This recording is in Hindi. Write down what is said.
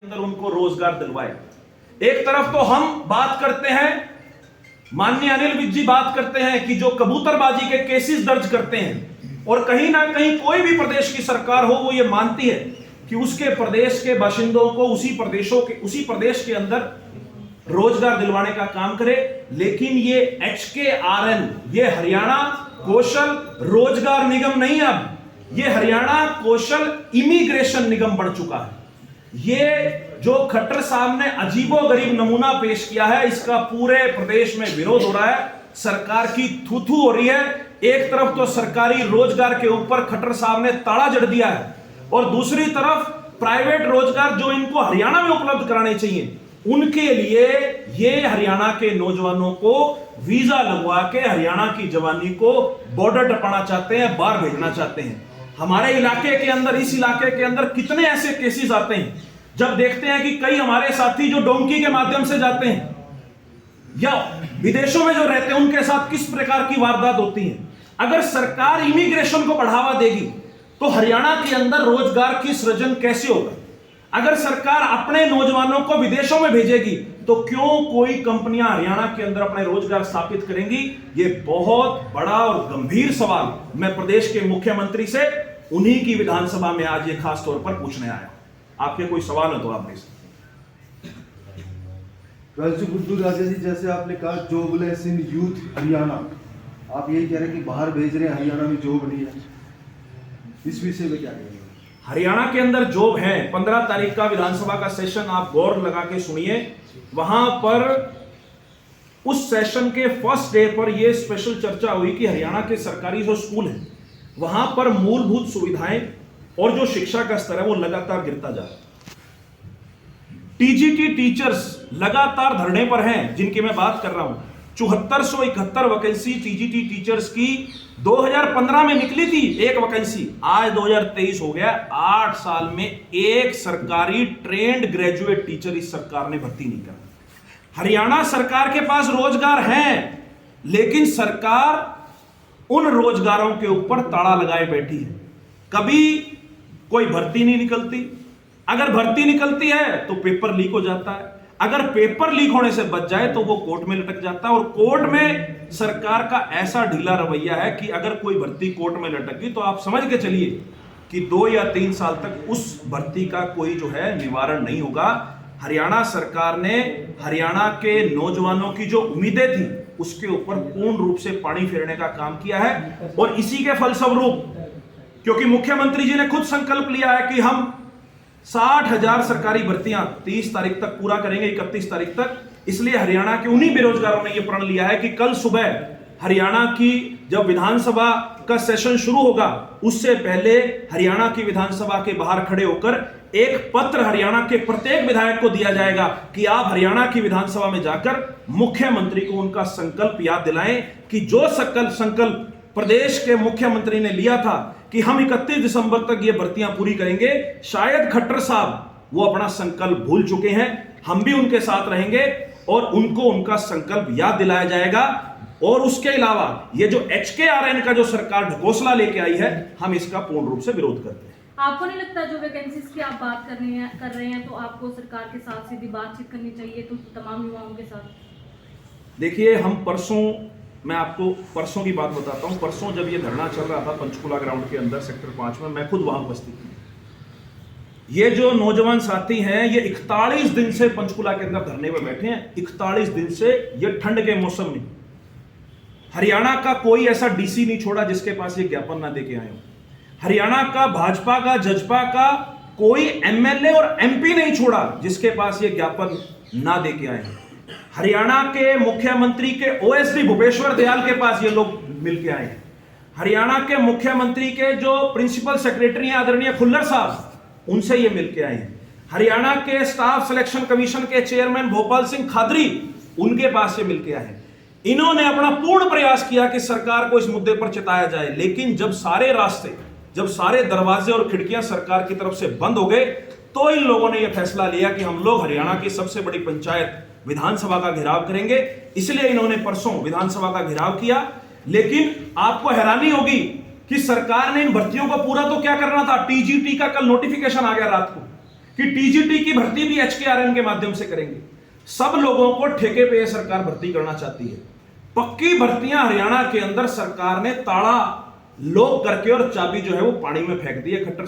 अंदर उनको रोजगार दिलवाए। एक तरफ तो हम बात करते हैं, माननीय अनिल विज जी बात करते हैं कि जो कबूतरबाजी के केसेस दर्ज करते हैं, और कहीं ना कहीं कोई भी प्रदेश की सरकार हो वो ये मानती है कि उसके प्रदेश के बाशिंदों को उसी प्रदेश के अंदर रोजगार दिलवाने का काम करे। लेकिन ये HKRN, ये हरियाणा कौशल रोजगार निगम नहीं, अब ये हरियाणा कौशल इमिग्रेशन निगम बन चुका है। ये जो खट्टर साहब ने अजीबोगरीब नमूना पेश किया है, इसका पूरे प्रदेश में विरोध हो रहा है। सरकार की थू-थू हो रही है। एक तरफ तो सरकारी रोजगार के ऊपर खट्टर साहब ने ताला जड़ दिया है, और दूसरी तरफ प्राइवेट रोजगार जो इनको हरियाणा में उपलब्ध कराने चाहिए, उनके लिए ये हरियाणा के नौजवानों को वीजा लगवा के हरियाणा की जवानी को बॉर्डर टपाना चाहते हैं, बाहर भेजना चाहते हैं। हमारे इलाके के अंदर, इस इलाके के अंदर कितने ऐसे केसेस आते हैं जब देखते हैं कि कई हमारे साथी जो डोंकी के माध्यम से जाते हैं या विदेशों में जो रहते हैं, उनके साथ किस प्रकार की वारदात होती है। अगर सरकार इमिग्रेशन को बढ़ावा देगी तो हरियाणा के अंदर रोजगार की सृजन कैसे होगा। अगर सरकार अपने नौजवानों को विदेशों में भेजेगी तो क्यों कोई कंपनियां हरियाणा के अंदर अपने रोजगार स्थापित करेंगी। ये बहुत बड़ा और गंभीर सवाल मैं प्रदेश के मुख्यमंत्री से उन्हीं की विधानसभा में आज ये खास तौर पर पूछने आया। आपके कोई सवाल है तो आप दे सकते हैं। गुड्डू राजा जी, जैसे आपने कहा जॉबलेस इन यूथ हरियाणा, आप यही कह रहे हैं कि बाहर भेज रहे हैं, हरियाणा में जॉब नहीं है, इस विषय में क्या कहेंगे। हरियाणा के अंदर जॉब है। 15 तारीख का विधानसभा का सेशन आप गौर लगा के सुनिए। वहां पर उस सेशन के फर्स्ट डे पर यह स्पेशल चर्चा हुई कि हरियाणा के सरकारी जो स्कूल हैं वहां पर मूलभूत सुविधाएं और जो शिक्षा का स्तर है वो लगातार गिरता जा रहा है। टीजीटी टीचर्स लगातार धरने पर हैं, जिनकी मैं बात कर रहा हूं। 7471 वैकेंसी टीजीटी टीचर्स की 2015 में निकली थी, एक वैकेंसी। आज 2023 हो गया। 8 साल में एक सरकारी ट्रेंड ग्रेजुएट टीचर इस सरकार ने भर्ती नहीं करा। हरियाणा सरकार के पास रोजगार हैं, लेकिन सरकार उन रोजगारों के ऊपर ताला लगाए बैठी है। कभी कोई भर्ती नहीं निकलती। अगर भर्ती निकलती है तो पेपर लीक हो जाता है। अगर पेपर लीक होने से बच जाए तो वो कोर्ट में लटक जाता है, और कोर्ट में सरकार का ऐसा ढीला रवैया है कि अगर कोई भर्ती कोर्ट में लटक गई तो आप समझ के चलिए कि 2 या 3 साल तक उस भर्ती का कोई जो है निवारण नहीं होगा। हरियाणा सरकार ने हरियाणा के नौजवानों की जो उम्मीदें थी उसके ऊपर पूर्ण रूप से पानी फेरने का काम किया है, और इसी के फलस्वरूप, क्योंकि मुख्यमंत्री जी ने खुद संकल्प लिया है कि हम 60,000 सरकारी भर्तियां 30 तारीख तक पूरा करेंगे, 31 तारीख तक। इसलिए हरियाणा के उन्हीं बेरोजगारों ने यह प्रण लिया है कि कल सुबह हरियाणा की जब विधानसभा का सेशन शुरू होगा, उससे पहले हरियाणा की विधानसभा के बाहर खड़े होकर एक पत्र हरियाणा के प्रत्येक विधायक को दिया जाएगा कि आप हरियाणा की विधानसभा में जाकर मुख्यमंत्री को उनका संकल्प याद दिलाएं कि जो संकल्प प्रदेश के मुख्यमंत्री ने लिया था कि हम 31 दिसंबर तक ये भर्तियां पूरी करेंगे। शायद खट्टर साहब वो अपना संकल्प भूल चुके हैं। हम भी उनके साथ रहेंगे और उनको उनका संकल्प याद दिलाया जाएगा। और उसके अलावा ये जो HKRN का जो सरकार ढकोसला लेके आई है, हम इसका पूर्ण रूप से विरोध करते हैं। आपको नहीं लगता जो वैकेंसीज की आप बात कर रहे हैं तो आपको सरकार के साथ सीधी बातचीत करनी चाहिए तो तमाम युवाओं के साथ। देखिए, हम परसों, मैं आपको परसों की बात बताता हूं। परसों जब ये धरना चल रहा था पंचकुला ग्राउंड के अंदर सेक्टर 5 में, मैं खुद वहां उपस्थित थी। ये जो नौजवान साथी हैं ये 41 दिन से पंचकुला के अंदर धरने में बैठे हैं। 41 दिन से, ये ठंड के मौसम में हरियाणा का कोई ऐसा डीसी नहीं छोड़ा जिसके पास ये ज्ञापन ना देके आए हो। हरियाणा का भाजपा का, जजपा का कोई MLA और MP नहीं छोड़ा जिसके पास ये ज्ञापन ना देके आए हैं। हरियाणा के मुख्यमंत्री के OSD भूपेश्वर दयाल के पास ये लोग मिलके आए हैं। हरियाणा के मुख्यमंत्री के जो प्रिंसिपल सेक्रेटरी हैं आदरणीय खुल्लर साहब, उनसे ये मिलके आए हैं। हरियाणा के स्टाफ सिलेक्शन कमीशन के चेयरमैन भोपाल सिंह खादरी, उनके पास ये मिलके आए हैं। इन्होंने अपना पूर्ण प्रयास किया कि सरकार को इस मुद्दे पर चिताया जाए, लेकिन जब सारे रास्ते, जब सारे दरवाजे और खिड़कियां सरकार की तरफ से बंद हो गए, तो इन लोगों ने यह फैसला लिया कि हम लोग हरियाणा की सबसे बड़ी पंचायत विधानसभा का घेराव करेंगे। इसलिए इन्होंने परसों विधानसभा का घेराव किया। लेकिन आपको हैरानी होगी कि सरकार ने इन भर्तियों को पूरा तो क्या करना था। टीजीटी का कल नोटिफिकेशन आ गया रात को कि टीजीटी की भर्ती भी एचकेआरएम के माध्यम से करेंगे। सब लोगों को ठेके पे सरकार भर्ती करना चाहती है। पक्की भर्तियां हरियाणा के अंदर सरकार ने ताला लॉक करके और चाबी जो है वो पानी में फेंक दी है। खट्टर